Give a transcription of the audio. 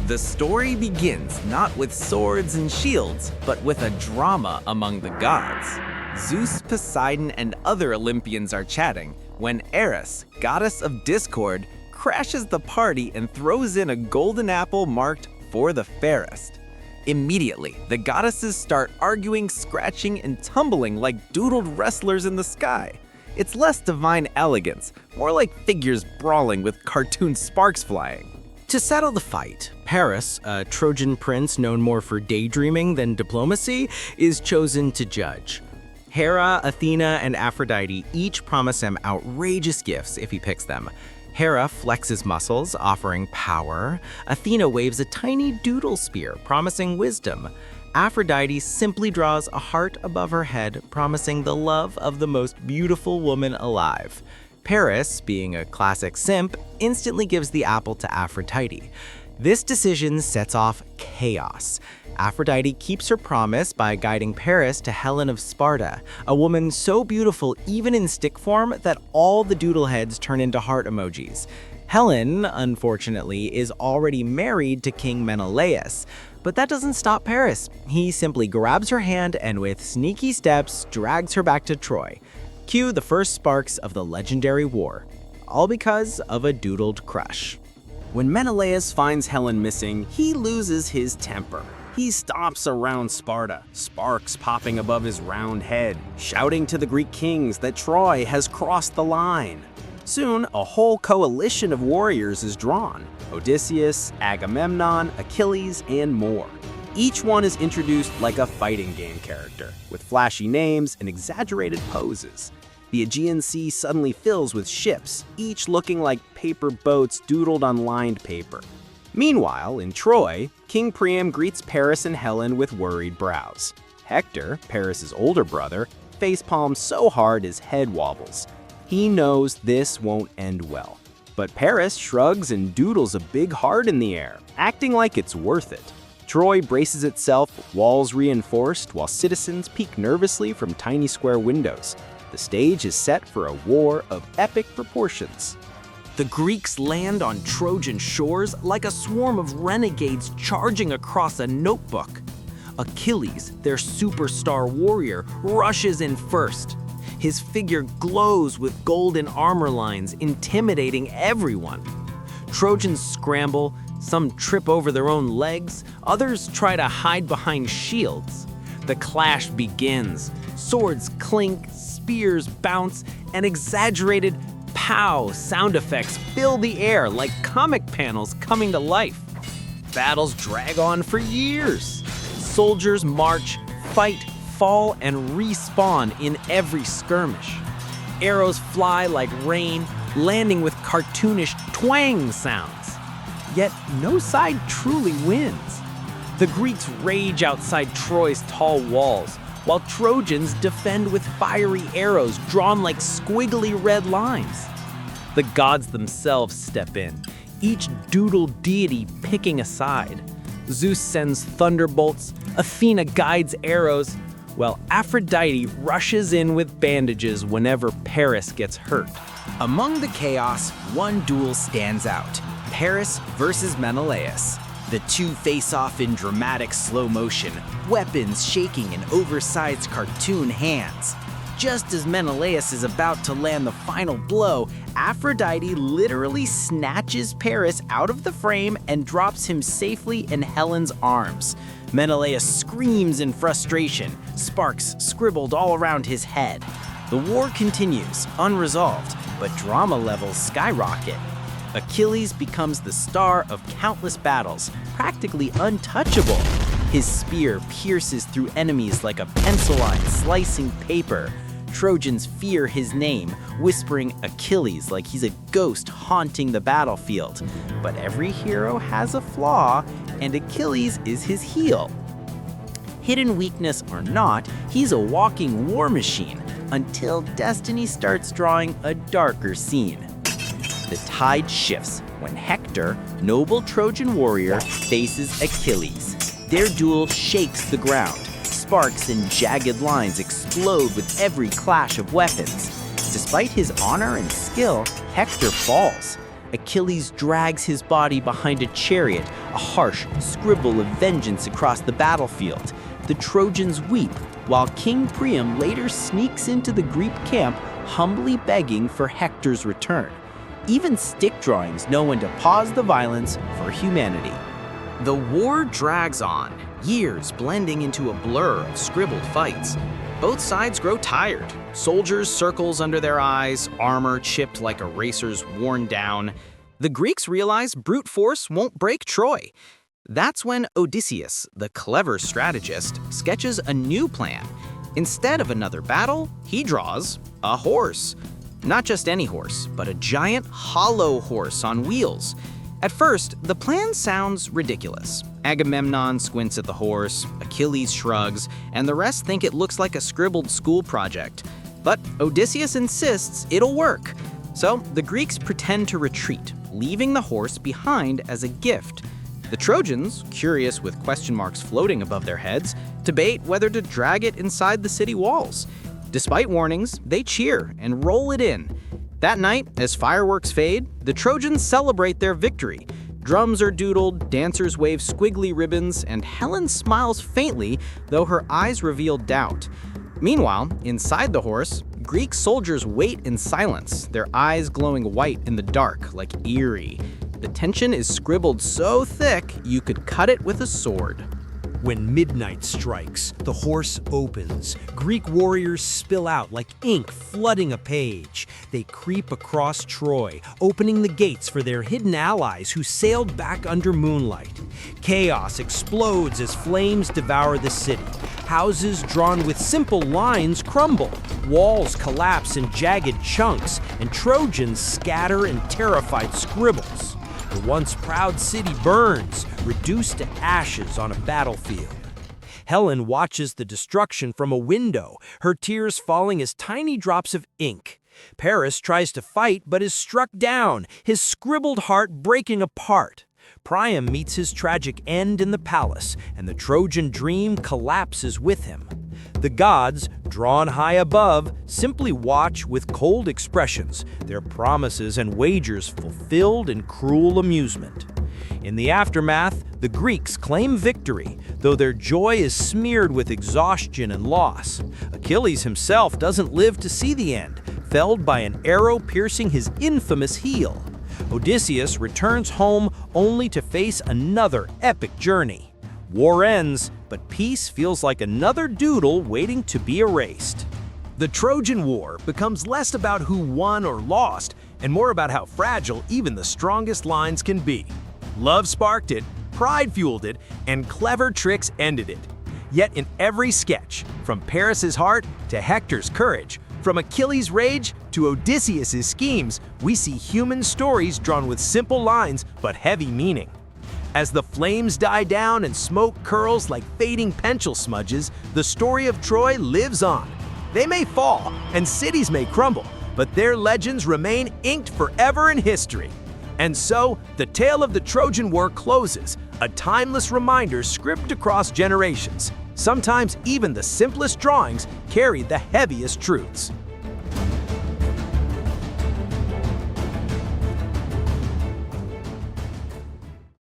The story begins not with swords and shields, but with a drama among the gods. Zeus, Poseidon, and other Olympians are chatting when Eris, goddess of discord, crashes the party and throws in a golden apple marked for the fairest. Immediately, the goddesses start arguing, scratching, and tumbling like doodled wrestlers in the sky. It's less divine elegance, more like figures brawling with cartoon sparks flying. To settle the fight, Paris, a Trojan prince known more for daydreaming than diplomacy, is chosen to judge. Hera, Athena, and Aphrodite each promise him outrageous gifts if he picks them. Hera flexes muscles, offering power. Athena waves a tiny doodle spear, promising wisdom. Aphrodite simply draws a heart above her head, promising the love of the most beautiful woman alive. Paris, being a classic simp, instantly gives the apple to Aphrodite. This decision sets off chaos. Aphrodite keeps her promise by guiding Paris to Helen of Sparta, a woman so beautiful even in stick form that all the doodle heads turn into heart emojis. Helen, unfortunately, is already married to King Menelaus, but that doesn't stop Paris. He simply grabs her hand and with sneaky steps drags her back to Troy. Cue the first sparks of the legendary war, all because of a doodled crush. When Menelaus finds Helen missing, he loses his temper. He stomps around Sparta, sparks popping above his round head, shouting to the Greek kings that Troy has crossed the line. Soon, a whole coalition of warriors is drawn: Odysseus, Agamemnon, Achilles, and more. Each one is introduced like a fighting game character, with flashy names and exaggerated poses. The Aegean Sea suddenly fills with ships, each looking like paper boats doodled on lined paper. Meanwhile, in Troy, King Priam greets Paris and Helen with worried brows. Hector, Paris's older brother, facepalms so hard his head wobbles. He knows this won't end well. But Paris shrugs and doodles a big heart in the air, acting like it's worth it. Troy braces itself, walls reinforced, while citizens peek nervously from tiny square windows. The stage is set for a war of epic proportions. The Greeks land on Trojan shores like a swarm of renegades charging across a notebook. Achilles, their superstar warrior, rushes in first. His figure glows with golden armor lines, intimidating everyone. Trojans scramble, some trip over their own legs, others try to hide behind shields. The clash begins. Swords clink, spears bounce, and exaggerated pow sound effects fill the air like comic panels coming to life. Battles drag on for years. Soldiers march, fight, fall, and respawn in every skirmish. Arrows fly like rain, landing with cartoonish twang sounds. Yet no side truly wins. The Greeks rage outside Troy's tall walls, while Trojans defend with fiery arrows drawn like squiggly red lines. The gods themselves step in, each doodled deity picking a side. Zeus sends thunderbolts, Athena guides arrows, while Aphrodite rushes in with bandages whenever Paris gets hurt. Among the chaos, one duel stands out: Paris versus Menelaus. The two face off in dramatic slow motion, weapons shaking in oversized cartoon hands. Just as Menelaus is about to land the final blow, Aphrodite literally snatches Paris out of the frame and drops him safely in Helen's arms. Menelaus screams in frustration, sparks scribbled all around his head. The war continues, unresolved, but drama levels skyrocket. Achilles becomes the star of countless battles, practically untouchable. His spear pierces through enemies like a pencil line slicing paper. Trojans fear his name, whispering Achilles like he's a ghost haunting the battlefield. But every hero has a flaw, and Achilles is his heel. Hidden weakness or not, he's a walking war machine, until destiny starts drawing a darker scene. The tide shifts when Hector, noble Trojan warrior, faces Achilles. Their duel shakes the ground. Sparks and jagged lines explode with every clash of weapons. Despite his honor and skill, Hector falls. Achilles drags his body behind a chariot, a harsh scribble of vengeance across the battlefield. The Trojans weep, while King Priam later sneaks into the Greek camp, humbly begging for Hector's return. Even stick drawings know when to pause the violence for humanity. The war drags on, years blending into a blur of scribbled fights. Both sides grow tired. Soldiers' circles under their eyes, armor chipped like a racer's worn down. The Greeks realize brute force won't break Troy. That's when Odysseus, the clever strategist, sketches a new plan. Instead of another battle, he draws a horse. Not just any horse, but a giant hollow horse on wheels. At first, the plan sounds ridiculous. Agamemnon squints at the horse, Achilles shrugs, and the rest think it looks like a scribbled school project. But Odysseus insists it'll work. So the Greeks pretend to retreat, leaving the horse behind as a gift. The Trojans, curious with question marks floating above their heads, debate whether to drag it inside the city walls. Despite warnings, they cheer and roll it in. That night, as fireworks fade, the Trojans celebrate their victory. Drums are doodled, dancers wave squiggly ribbons, and Helen smiles faintly, though her eyes reveal doubt. Meanwhile, inside the horse, Greek soldiers wait in silence, their eyes glowing white in the dark, like eerie. The tension is scribbled so thick, you could cut it with a sword. When midnight strikes, the horse opens. Greek warriors spill out like ink flooding a page. They creep across Troy, opening the gates for their hidden allies who sailed back under moonlight. Chaos explodes as flames devour the city. Houses drawn with simple lines crumble. Walls collapse in jagged chunks, and Trojans scatter in terrified scribbles. The once proud city burns, reduced to ashes on a battlefield. Helen watches the destruction from a window, her tears falling as tiny drops of ink. Paris tries to fight but is struck down, his scribbled heart breaking apart. Priam meets his tragic end in the palace, and the Trojan dream collapses with him. The gods, drawn high above, simply watch with cold expressions, their promises and wagers fulfilled in cruel amusement. In the aftermath, the Greeks claim victory, though their joy is smeared with exhaustion and loss. Achilles himself doesn't live to see the end, felled by an arrow piercing his infamous heel. Odysseus returns home only to face another epic journey. War ends, but peace feels like another doodle waiting to be erased. The Trojan War becomes less about who won or lost and more about how fragile even the strongest lines can be. Love sparked it, pride fueled it, and clever tricks ended it. Yet in every sketch, from Paris's heart to Hector's courage, from Achilles' rage to Odysseus' schemes, we see human stories drawn with simple lines but heavy meaning. As the flames die down and smoke curls like fading pencil smudges, the story of Troy lives on. They may fall and cities may crumble, but their legends remain inked forever in history. And so, the tale of the Trojan War closes, a timeless reminder scribbled across generations. Sometimes even the simplest drawings carry the heaviest truths.